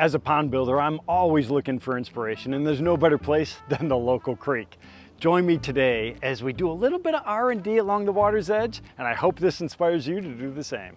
As a pond builder, I'm always looking for inspiration, and there's no better place than the local creek. Join me today as we do a little bit of R&D along the water's edge, and I hope this inspires you to do the same.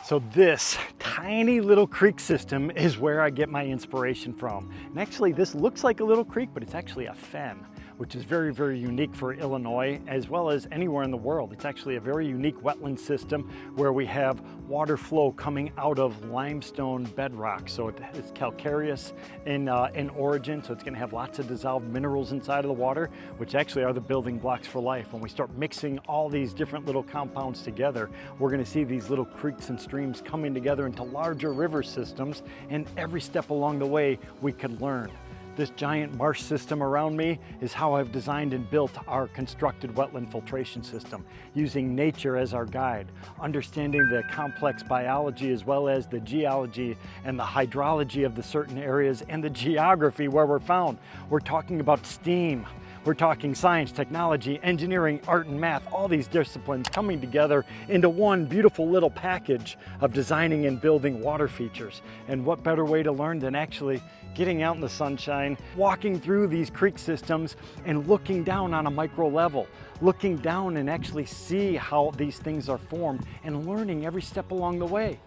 So this tiny little creek system is where I get my inspiration from. And actually, this looks like a little creek, but it's actually a fen, which is very, very unique for Illinois as well as anywhere in the world. It's actually a very unique wetland system where we have water flow coming out of limestone bedrock. So it's calcareous in origin, so it's going to have lots of dissolved minerals inside of the water, which actually are the building blocks for life. When we start mixing all these different little compounds together, we're going to see these little creeks and streams coming together into larger river systems, and every step along the way we could learn. This giant marsh system around me is how I've designed and built our constructed wetland filtration system, using nature as our guide, understanding the complex biology as well as the geology and the hydrology of the certain areas and the geography where we're found. We're talking about STEAM. We're talking science, technology, engineering, art, and math, all these disciplines coming together into one beautiful little package of designing and building water features. And what better way to learn than actually getting out in the sunshine, walking through these creek systems and looking down on a micro level, looking down and actually see how these things are formed and learning every step along the way.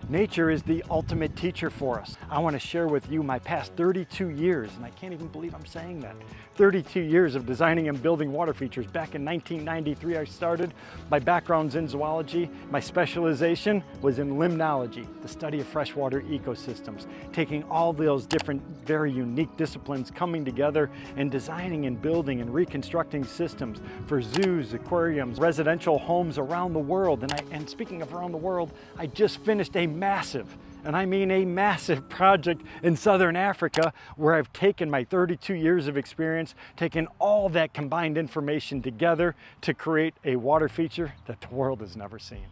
Nature is the ultimate teacher for us. I want to share with you my past 32 years, and I can't even believe I'm saying that. 32 years of designing and building water features. Back in 1993 I started. My background's in zoology. My specialization was in limnology, the study of freshwater ecosystems. Taking all those different, very unique disciplines, coming together and designing and building and reconstructing systems for zoos, aquariums, residential homes around the world. And speaking of around the world, I just finished a massive, and I mean a massive project in Southern Africa where I've taken my 32 years of experience, taken all that combined information together to create a water feature that the world has never seen.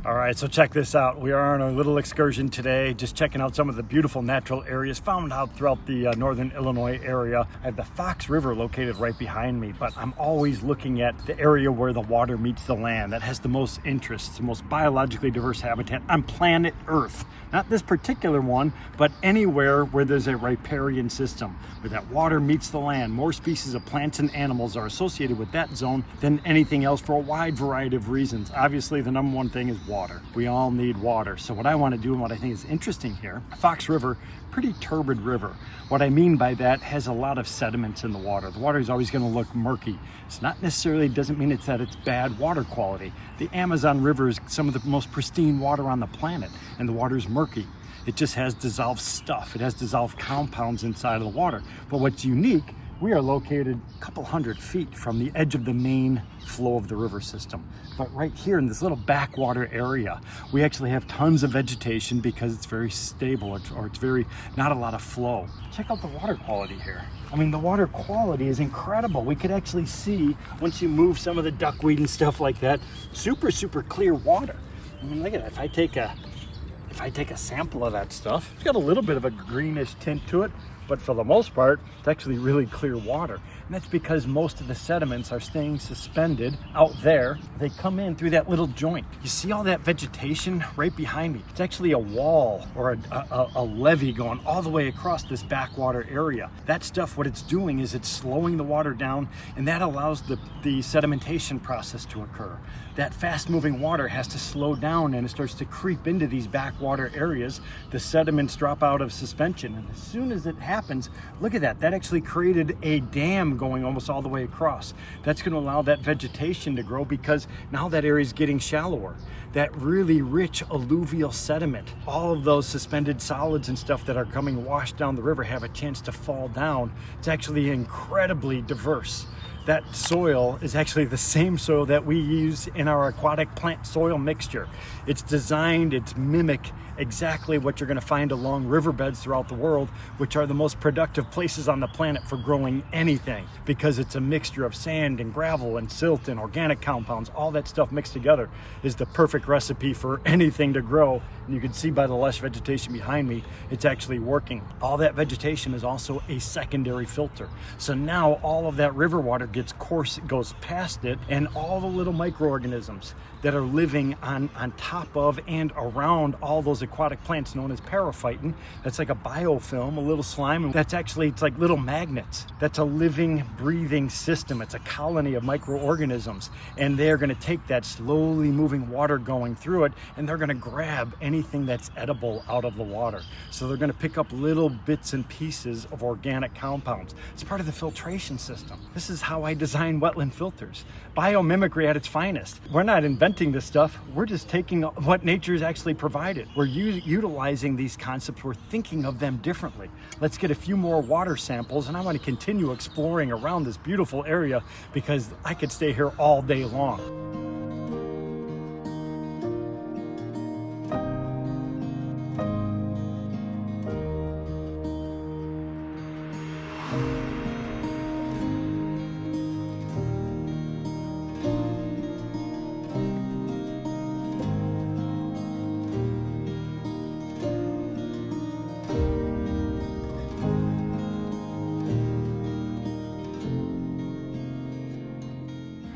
All right, so check this out. We are on a little excursion today, just checking out some of the beautiful natural areas found out throughout the northern Illinois area. I have the Fox River located right behind me, but I'm always looking at the area where the water meets the land. That has the most interest, the most biologically diverse habitat on planet Earth. Not this particular one, but anywhere where there's a riparian system, where that water meets the land. More species of plants and animals are associated with that zone than anything else for a wide variety of reasons. Obviously, the number one thing is water. We all need water. So what I want to do and what I think is interesting here, Fox River, pretty turbid river. What I mean by that, has a lot of sediments in the water. The water is always going to look murky. It's not necessarily, doesn't mean it's that it's bad water quality. The Amazon River is some of the most pristine water on the planet, and the water is murky. It just has dissolved stuff. It has dissolved compounds inside of the water. But what's unique, we are located a couple hundred feet from the edge of the main flow of the river system. But right here in this little backwater area, we actually have tons of vegetation because it's very stable, or it's very, not a lot of flow. Check out the water quality here. I mean, the water quality is incredible. We could actually see, once you move some of the duckweed and stuff like that, super, super clear water. I mean, look at that. If I take a sample of that stuff, it's got a little bit of a greenish tint to it, but for the most part, it's actually really clear water. And that's because most of the sediments are staying suspended out there. They come in through that little joint. You see all that vegetation right behind me? It's actually a wall or a levee going all the way across this backwater area. That stuff, what it's doing is it's slowing the water down, and that allows the sedimentation process to occur. That fast-moving water has to slow down, and it starts to creep into these backwater areas. The sediments drop out of suspension, and as soon as it happens, look at that. That actually created a dam going almost all the way across. That's going to allow that vegetation to grow because now that area is getting shallower. That really rich alluvial sediment, all of those suspended solids and stuff that are coming washed down the river have a chance to fall down. It's actually incredibly diverse. That soil is actually the same soil that we use in our aquatic plant soil mixture. It's designed, it's mimic exactly what you're going to find along riverbeds throughout the world, which are the most productive places on the planet for growing anything, because it's a mixture of sand and gravel and silt and organic compounds. All that stuff mixed together is the perfect recipe for anything to grow. And you can see by the lush vegetation behind me, it's actually working. All that vegetation is also a secondary filter. So now all of that river water gets coarse, it goes past it, and all the little microorganisms that are living on top of and around all those aquatic plants known as periphyton. That's like a biofilm, a little slime. And that's actually, it's like little magnets. That's a living, breathing system. It's a colony of microorganisms. And they're gonna take that slowly moving water going through it, and they're gonna grab anything that's edible out of the water. So they're gonna pick up little bits and pieces of organic compounds. It's part of the filtration system. This is how I design wetland filters. Biomimicry at its finest. We're not inventing this stuff. We're just taking what nature's actually provided. We're utilizing these concepts. We're thinking of them differently. Let's get a few more water samples, and I want to continue exploring around this beautiful area because I could stay here all day long.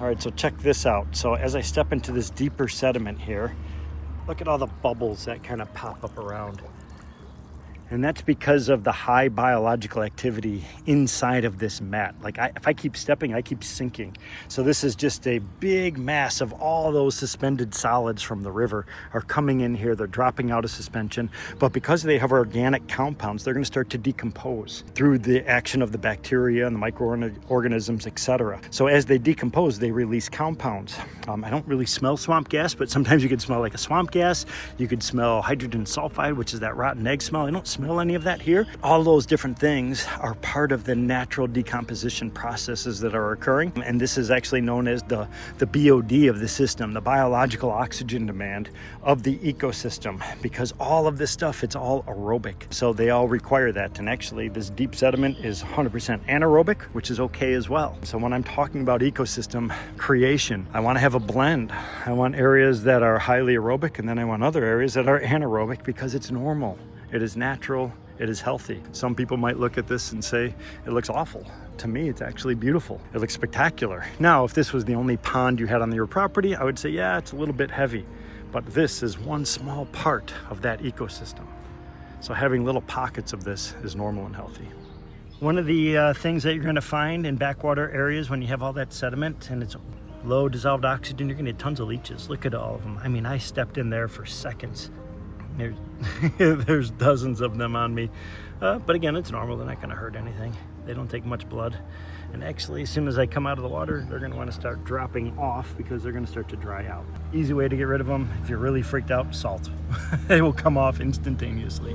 All right, so check this out. So as I step into this deeper sediment here, look at all the bubbles that kind of pop up around. And that's because of the high biological activity inside of this mat. Like if I keep stepping, I keep sinking. So this is just a big mass of all those suspended solids from the river are coming in here. They're dropping out of suspension. But because they have organic compounds, they're going to start to decompose through the action of the bacteria and the microorganisms, etc. So as they decompose, they release compounds. I don't really smell swamp gas, but sometimes you can smell like a swamp gas. You could smell hydrogen sulfide, which is that rotten egg smell. I don't smell any of that here. All those different things are part of the natural decomposition processes that are occurring. And this is actually known as the BOD of the system, the biological oxygen demand of the ecosystem, because all of this stuff, it's all aerobic. So they all require that. And actually this deep sediment is 100% anaerobic, which is okay as well. So when I'm talking about ecosystem creation, I want to have a blend. I want areas that are highly aerobic, and then I want other areas that are anaerobic because it's normal. It is natural, it is healthy. Some people might look at this and say, it looks awful. To me, it's actually beautiful. It looks spectacular. Now, if this was the only pond you had on your property, I would say, yeah, it's a little bit heavy. But this is one small part of that ecosystem. So having little pockets of this is normal and healthy. One of the things that you're gonna find in backwater areas when you have all that sediment and it's low dissolved oxygen, you're gonna get tons of leeches. Look at all of them. I mean, I stepped in there for seconds. There's dozens of them on me. But again, it's normal. They're not going to hurt anything. They don't take much blood. And actually, as soon as I come out of the water, they're going to want to start dropping off because they're going to start to dry out. Easy way to get rid of them, if you're really freaked out, salt. They will come off instantaneously.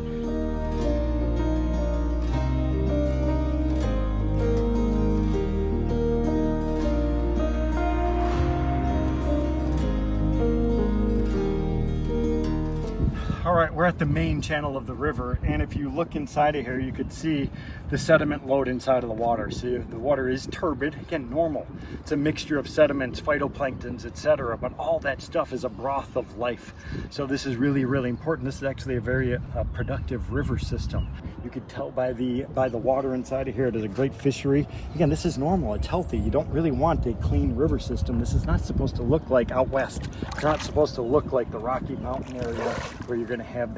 All right, we're at the main channel of the river, and if you look inside of here, you could see the sediment load inside of the water. So the water is turbid, again, normal. It's a mixture of sediments, phytoplanktons, etc., but all that stuff is a broth of life. So this is really, really important. This is actually a very productive river system. You could tell by the water inside of here, there's a great fishery. Again, this is normal, it's healthy. You don't really want a clean river system. This is not supposed to look like out west. It's not supposed to look like the Rocky Mountain area where you're going to have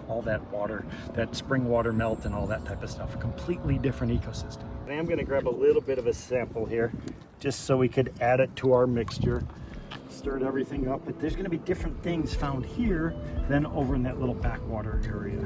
all that water, that spring water melt and all that type of stuff. Completely different ecosystem. I am going to grab a little bit of a sample here just so we could add it to our mixture. Stirred everything up, but there's going to be different things found here than over in that little backwater area.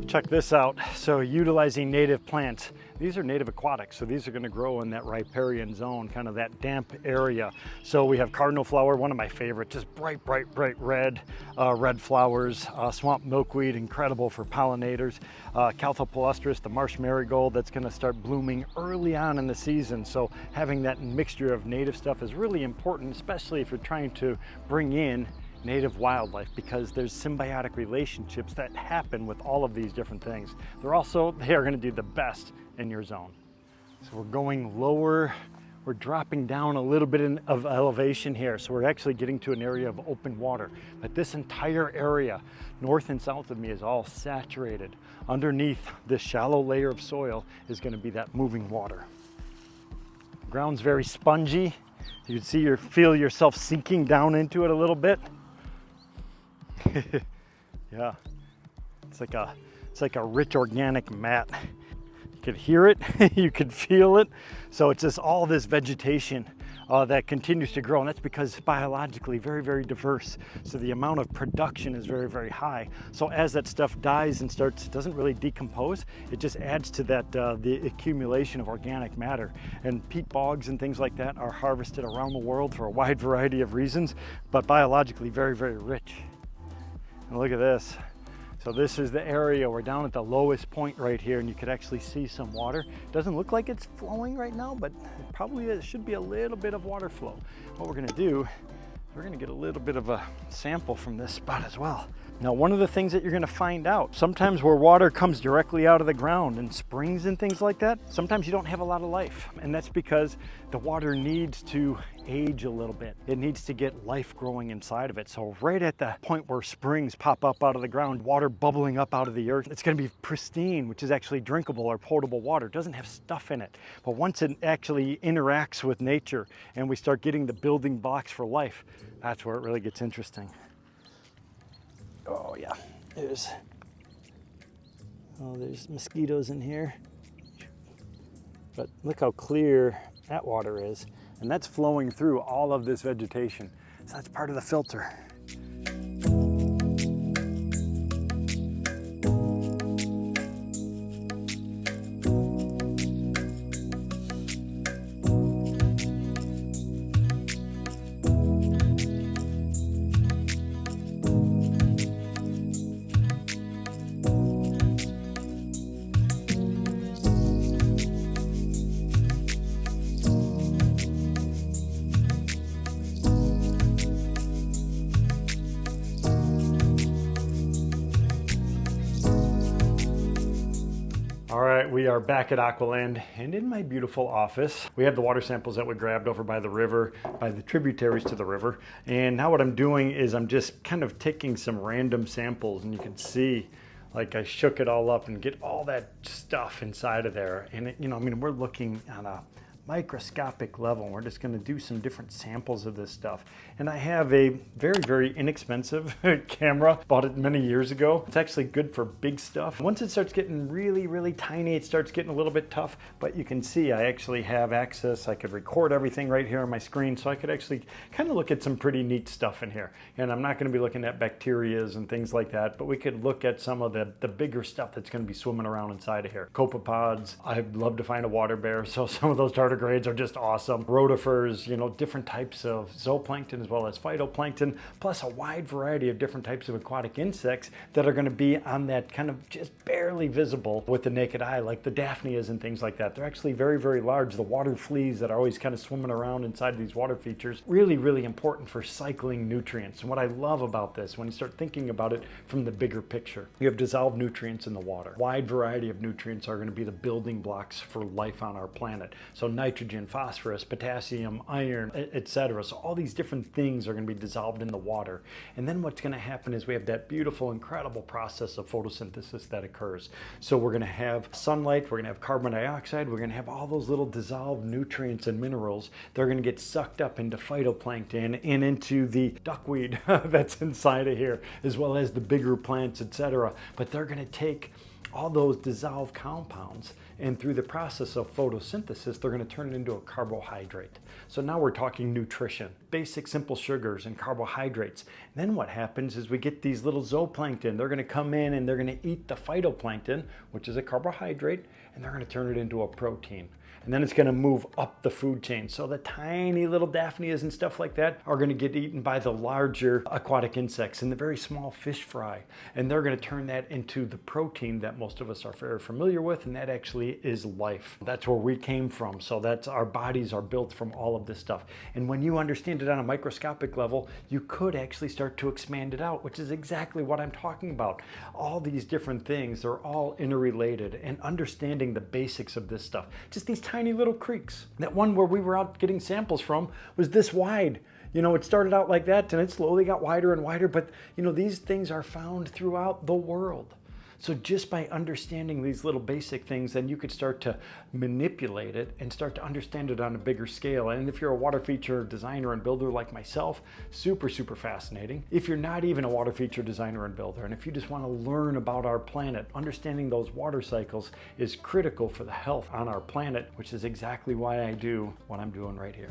Check this out. So utilizing native plants. These are native aquatics, so these are going to grow in that riparian zone, kind of that damp area. So we have cardinal flower, one of my favorite, just bright red, red flowers. Swamp milkweed, incredible for pollinators. Calthopalustris, the marsh marigold, that's going to start blooming early on in the season. So having that mixture of native stuff is really important, especially if you're trying to bring in native wildlife, because there's symbiotic relationships that happen with all of these different things. They are going to do the best in your zone. So we're going lower, we're dropping down a little bit of elevation here, so we're actually getting to an area of open water. But this entire area north and south of me is all saturated. Underneath this shallow layer of soil is going to be that moving water. The ground's very spongy. You can see feel yourself sinking down into it a little bit. Yeah, it's like a rich organic mat. You could hear it, you could feel it. So it's just all this vegetation that continues to grow, and that's because biologically very diverse. So the amount of production is very high. So as that stuff dies and doesn't really decompose, it just adds to that the accumulation of organic matter. And peat bogs and things like that are harvested around the world for a wide variety of reasons, but biologically very rich. And look at this. So this is the area. We're down at the lowest point right here, and you could actually see some water. Doesn't look like it's flowing right now, but it should be a little bit of water flow. What we're gonna do, we're gonna get a little bit of a sample from this spot as well. Now, one of the things that you're gonna find out, sometimes where water comes directly out of the ground in springs and things like that, sometimes you don't have a lot of life. And that's because the water needs to age a little bit. It needs to get life growing inside of it. So right at the point where springs pop up out of the ground, water bubbling up out of the earth, it's gonna be pristine, which is actually drinkable or potable water. It doesn't have stuff in it. But once it actually interacts with nature and we start getting the building blocks for life, that's where it really gets interesting. Oh yeah, there's mosquitoes in here. But look how clear that water is. And that's flowing through all of this vegetation. So that's part of the filter. All right, we are back at AQUALAND, and in my beautiful office, we have the water samples that we grabbed over by the river, by the tributaries to the river. And now what I'm doing is I'm just kind of taking some random samples, and you can see, like, I shook it all up and get all that stuff inside of there. And it, we're looking on a microscopic level. We're just going to do some different samples of this stuff. And I have a very inexpensive camera. Bought it many years ago. It's actually good for big stuff. Once it starts getting really tiny, it starts getting a little bit tough, but you can see I actually have access. I could record everything right here on my screen, so I could actually kind of look at some pretty neat stuff in here. And I'm not going to be looking at bacterias and things like that, but we could look at some of the bigger stuff that's going to be swimming around inside of here. Copepods. I'd love to find a water bear, so some of those tardigrades are just awesome. Rotifers, different types of zooplankton as well as phytoplankton, plus a wide variety of different types of aquatic insects that are going to be on that kind of just barely visible with the naked eye, like the daphnias and things like that. They're actually very large. The water fleas that are always kind of swimming around inside these water features, really important for cycling nutrients. And what I love about this, when you start thinking about it from the bigger picture, you have dissolved nutrients in the water. Wide variety of nutrients are going to be the building blocks for life on our planet. So nitrogen, phosphorus, potassium, iron, etc. So all these different things are going to be dissolved in the water. And then what's going to happen is we have that beautiful, incredible process of photosynthesis that occurs. So we're going to have sunlight, we're going to have carbon dioxide, we're going to have all those little dissolved nutrients and minerals. They're going to get sucked up into phytoplankton and into the duckweed that's inside of here, as well as the bigger plants, etc. But they're going to take all those dissolved compounds, and through the process of photosynthesis, they're going to turn it into a carbohydrate. So now we're talking nutrition, basic simple sugars and carbohydrates. And then what happens is we get these little zooplankton. They're going to come in and they're going to eat the phytoplankton, which is a carbohydrate, and they're going to turn it into a protein. And then it's going to move up the food chain. So the tiny little daphnias and stuff like that are going to get eaten by the larger aquatic insects and the very small fish fry. And they're going to turn that into the protein that most of us are very familiar with, and that actually is life. That's where we came from. So that's our bodies are built from all of this stuff. And when you understand it on a microscopic level, you could actually start to expand it out, which is exactly what I'm talking about. All these different things, they're all interrelated, and understanding the basics of this stuff. Just these tiny little creeks. That one where we were out getting samples from was this wide. You know, it started out like that and it slowly got wider and wider, but you know, these things are found throughout the world. So just by understanding these little basic things, then you could start to manipulate it and start to understand it on a bigger scale. And if you're a water feature designer and builder like myself, super, super fascinating. If you're not even a water feature designer and builder, and if you just want to learn about our planet, understanding those water cycles is critical for the health on our planet, which is exactly why I do what I'm doing right here.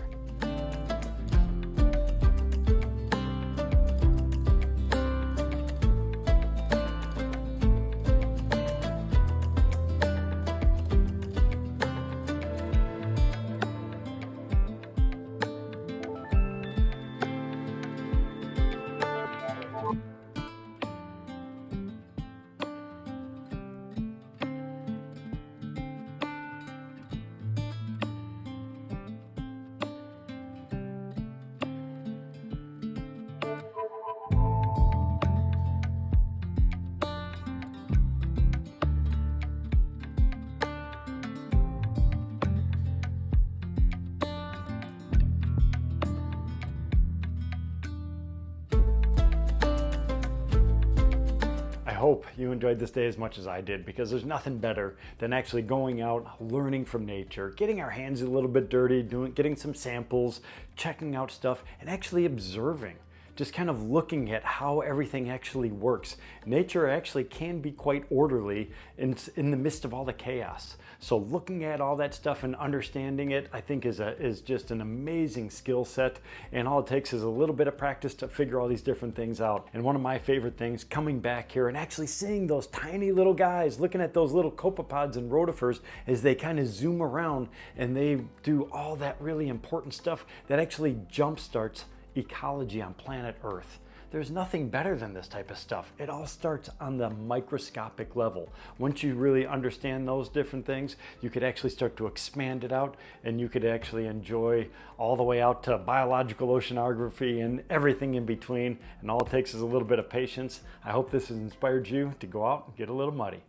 I hope you enjoyed this day as much as I did, because there's nothing better than actually going out, learning from nature, getting our hands a little bit dirty, getting some samples, checking out stuff, and actually observing. Just kind of looking at how everything actually works. Nature actually can be quite orderly in the midst of all the chaos. So looking at all that stuff and understanding it, I think is just an amazing skill set. And all it takes is a little bit of practice to figure all these different things out. And one of my favorite things, coming back here and actually seeing those tiny little guys, looking at those little copepods and rotifers as they kind of zoom around and they do all that really important stuff that actually jumpstarts ecology on planet Earth. There's nothing better than this type of stuff. It all starts on the microscopic level. Once you really understand those different things, you could actually start to expand it out, and you could actually enjoy all the way out to biological oceanography and everything in between. And all it takes is a little bit of patience. I hope this has inspired you to go out and get a little muddy.